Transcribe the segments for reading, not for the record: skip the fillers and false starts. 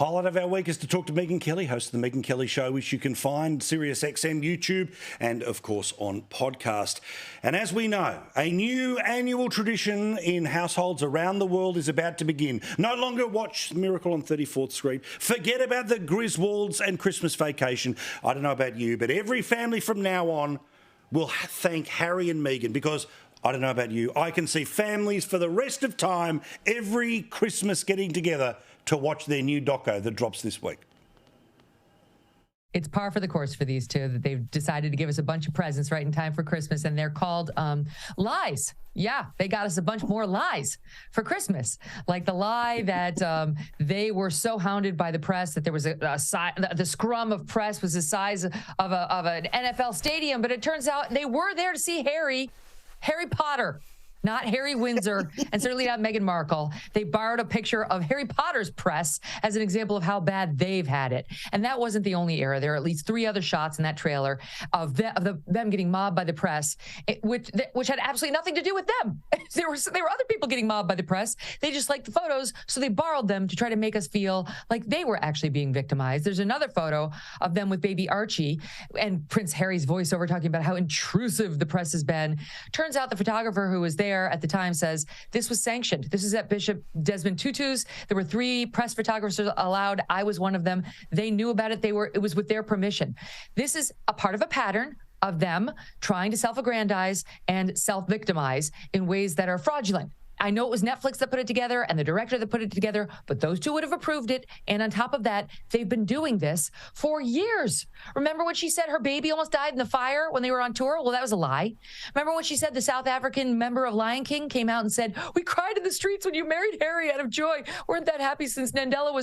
Highlight of our week is to talk to Megyn Kelly, host of the Megyn Kelly Show, which you can find SiriusXM, YouTube, and of course on podcast. And as we know, a new annual tradition in households around the world is about to begin. No longer watch Miracle on 34th Street. Forget about the Griswolds and Christmas Vacation. I don't know about you, but every family from now on will thank Harry and Meghan, because I don't know about you, I can see families for the rest of time every Christmas getting together to watch their new doco that drops this week. It's par for the course for these two, that they've decided to give us a bunch of presents right in time for Christmas, and they're called lies. Yeah, they got us a bunch more lies for Christmas, like the lie that they were so hounded by the press that there was the scrum of press was the size of an NFL stadium, but it turns out they were there to see Harry Potter. Not Harry Windsor, and certainly not Meghan Markle. They borrowed a picture of Harry Potter's press as an example of how bad they've had it. And that wasn't the only error. There are at least 3 other shots in that trailer of them getting mobbed by the press, which had absolutely nothing to do with them. There were other people getting mobbed by the press. They just liked the photos, so they borrowed them to try to make us feel like they were actually being victimized. There's another photo of them with baby Archie and Prince Harry's voiceover talking about how intrusive the press has been. Turns out the photographer who was there at the time says this was sanctioned. This is at Bishop Desmond Tutu's. There were 3 press photographers allowed. I was one of them. They knew about it. It was with their permission. This is a part of a pattern of them trying to self-aggrandize and self-victimize in ways that are fraudulent. I know it was Netflix that put it together and the director that put it together, but those 2 would have approved it. And on top of that, they've been doing this for years. Remember when she said her baby almost died in the fire when they were on tour? Well, that was a lie. Remember when she said the South African member of Lion King came out and said, "We cried in the streets when you married Harry out of joy. Weren't that happy since Mandela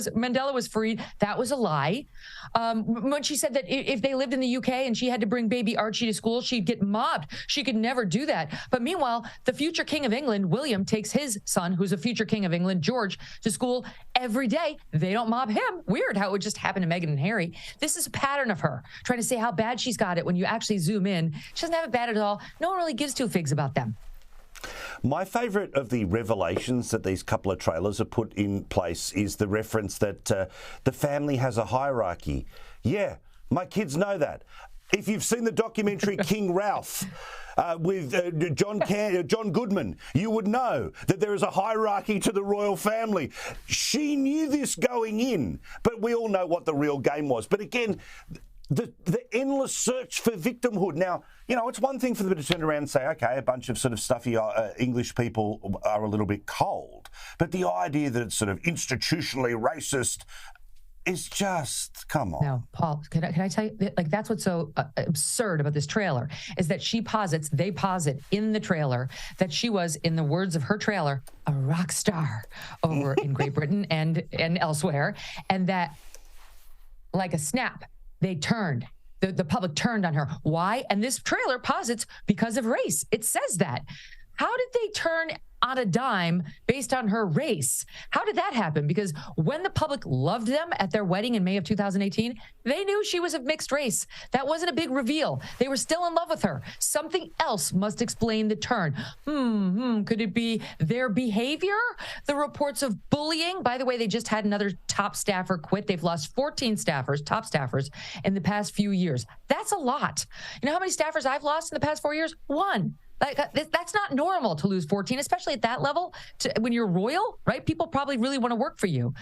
was freed." That was a lie. When she said that if they lived in the UK and she had to bring baby Archie to school, she'd get mobbed. She could never do that. But meanwhile, the future King of England, William, takes his son, who's a future King of England, George, to school every day. They don't mob him. Weird how it would just happen to Meghan and Harry. This is a pattern of her trying to say how bad she's got it when you actually zoom in. She doesn't have it bad at all. No one really gives 2 figs about them. My favourite of the revelations that these couple of trailers have put in place is the reference that the family has a hierarchy. Yeah, my kids know that. If you've seen the documentary King Ralph with John Goodman, you would know that there is a hierarchy to the royal family. She knew this going in, but we all know what the real game was. But again, the endless search for victimhood. Now, you know, it's one thing for them to turn around and say, okay, a bunch of sort of stuffy English people are a little bit cold. But the idea that it's sort of institutionally racist is just, come on. Now, Paul, can I tell you, like, that's what's so absurd about this trailer is that they posit in the trailer that she was, in the words of her trailer, a rock star over in Great Britain and elsewhere, and that, like a snap, they turned. The public turned on her. Why? And this trailer posits because of race. It says that. How did they turn on a dime based on her race? How did that happen? Because when the public loved them at their wedding in May of 2018, they knew she was of mixed race. That wasn't a big reveal. They were still in love with her. Something else must explain the turn. Could it be their behavior? The reports of bullying? By the way, they just had another top staffer quit. They've lost 14 top staffers in the past few years. That's a lot. You know how many staffers I've lost in the past 4 years? 1. Like, that's not normal to lose 14, especially at that level. When you're royal, right? People probably really want to work for you.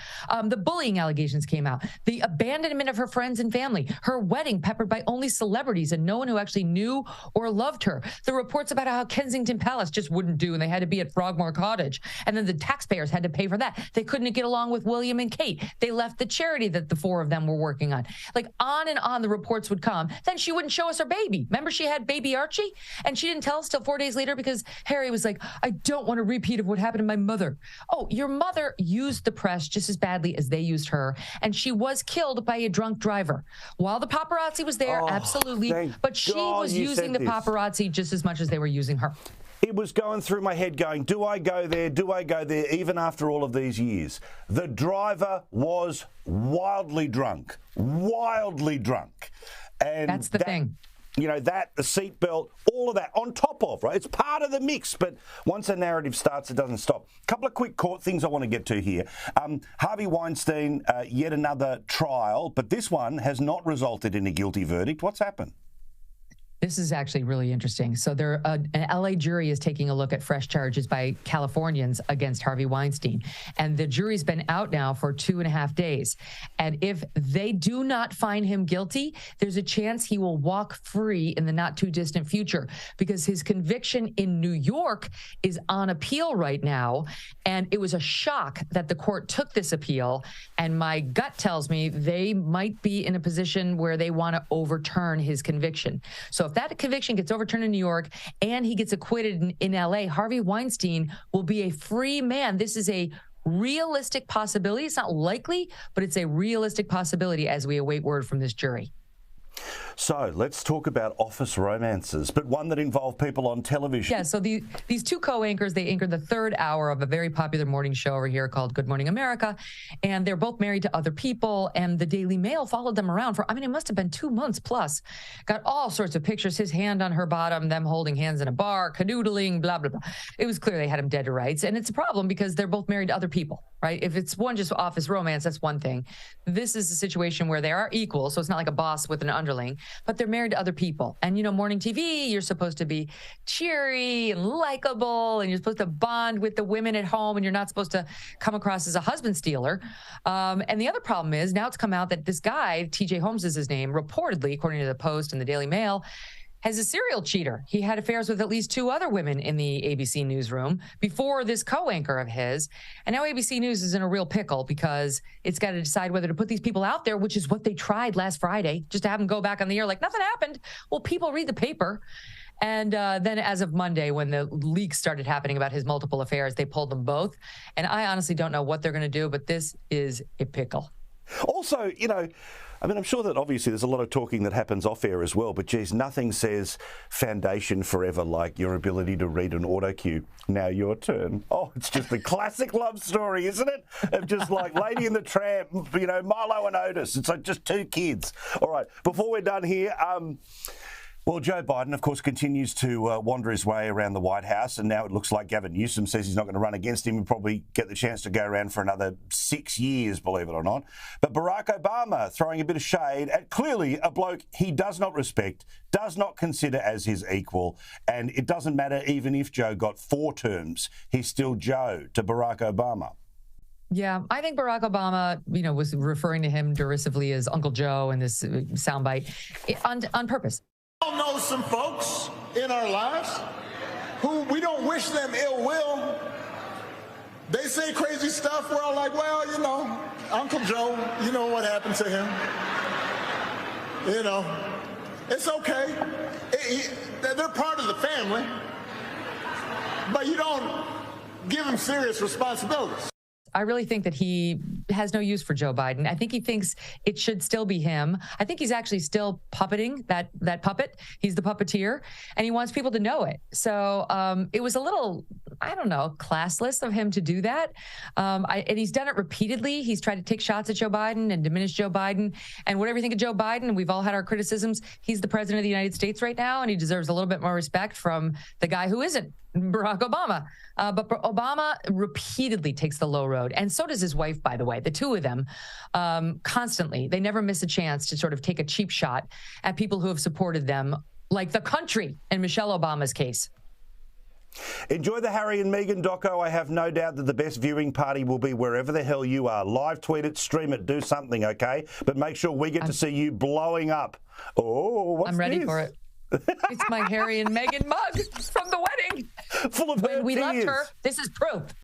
The bullying allegations came out. The abandonment of her friends and family. Her wedding peppered by only celebrities and no one who actually knew or loved her. The reports about how Kensington Palace just wouldn't do and they had to be at Frogmore Cottage. And then the taxpayers had to pay for that. They couldn't get along with William and Kate. They left the charity that the 4 of them were working on. Like, on and on the reports would come. Then she wouldn't show us her baby. Remember she had baby Archie? And she didn't tell us till 4 days later because Harry was like, I don't want a repeat of what happened to my mother. Oh, your mother used the press just as badly as they used her. And she was killed by a drunk driver. While the paparazzi was there, absolutely. But she was using the paparazzi just as much as they were using her. It was going through my head going, do I go there? Do I go there? Even after all of these years. The driver was wildly drunk. And that's the thing. that, the seatbelt, all of that on top of, right? It's part of the mix, but once a narrative starts, it doesn't stop. A couple of quick court things I want to get to here. Harvey Weinstein, yet another trial, but this one has not resulted in a guilty verdict. What's happened? This is actually really interesting. So an LA jury is taking a look at fresh charges by Californians against Harvey Weinstein. And the jury's been out now for 2.5 days. And if they do not find him guilty, there's a chance he will walk free in the not too distant future, because his conviction in New York is on appeal right now. And it was a shock that the court took this appeal. And my gut tells me they might be in a position where they want to overturn his conviction. So if that conviction gets overturned in New York and he gets acquitted in LA, Harvey Weinstein will be a free man. This is a realistic possibility. It's not likely, but it's a realistic possibility as we await word from this jury. So let's talk about office romances, but one that involved people on television. Yeah, so these two co-anchors, they anchored the third hour of a very popular morning show over here called Good Morning America, and they're both married to other people, and the Daily Mail followed them around for, it must have been 2 months plus. Got all sorts of pictures, his hand on her bottom, them holding hands in a bar, canoodling, blah, blah, blah. It was clear they had him dead to rights, and it's a problem because they're both married to other people, right? If it's one just office romance, that's one thing. This is a situation where they are equal, so it's not like a boss with an underling, but they're married to other people. And, morning TV, you're supposed to be cheery and likable, and you're supposed to bond with the women at home, and you're not supposed to come across as a husband stealer. And the other problem is now it's come out that this guy, TJ Holmes is his name, reportedly, according to the Post and the Daily Mail, has a serial cheater. He had affairs with at least 2 other women in the ABC newsroom before this co-anchor of his. And now ABC News is in a real pickle because it's got to decide whether to put these people out there, which is what they tried last Friday, just to have them go back on the air like nothing happened. Well, people read the paper. And then as of Monday, when the leaks started happening about his multiple affairs, they pulled them both. And I honestly don't know what they're going to do, but this is a pickle. Also, I'm sure that obviously there's a lot of talking that happens off air as well, but geez, nothing says foundation forever like your ability to read an auto cue. Now your turn. Oh, it's just a classic love story, isn't it? Of just like Lady and the Tramp, Milo and Otis. It's like just 2 kids. All right, before we're done here, well, Joe Biden, of course, continues to wander his way around the White House, and now it looks like Gavin Newsom says he's not going to run against him. He'll probably get the chance to go around for another 6 years, believe it or not. But Barack Obama throwing a bit of shade at clearly a bloke he does not respect, does not consider as his equal, and it doesn't matter even if Joe got 4 terms, he's still Joe to Barack Obama. Yeah, I think Barack Obama, was referring to him derisively as Uncle Joe in this soundbite on purpose. We all know some folks in our lives who we don't wish them ill will. They say crazy stuff. We're all like, well, Uncle Joe, you know what happened to him. It's okay. They're part of the family, but you don't give them serious responsibilities. I really think that he has no use for Joe Biden. I think he thinks it should still be him. I think he's actually still puppeting that puppet. He's the puppeteer, and he wants people to know it. So it was a little, classless of him to do that. And he's done it repeatedly. He's tried to take shots at Joe Biden and diminish Joe Biden. And whatever you think of Joe Biden, we've all had our criticisms. He's the president of the United States right now, and he deserves a little bit more respect from the guy who isn't, Barack Obama. But Obama repeatedly takes the low road. And so does his wife, by the way. The two of them constantly. They never miss a chance to sort of take a cheap shot at people who have supported them, like the country in Michelle Obama's case. Enjoy the Harry and Meghan doco. I have no doubt that the best viewing party will be wherever the hell you are. Live tweet it, stream it, do something, okay? But make sure we get to see you blowing up. Oh, what's this? I'm ready for it. It's my Harry and Meghan mug from the wedding. Full of her When we tears. loved her, this is proof.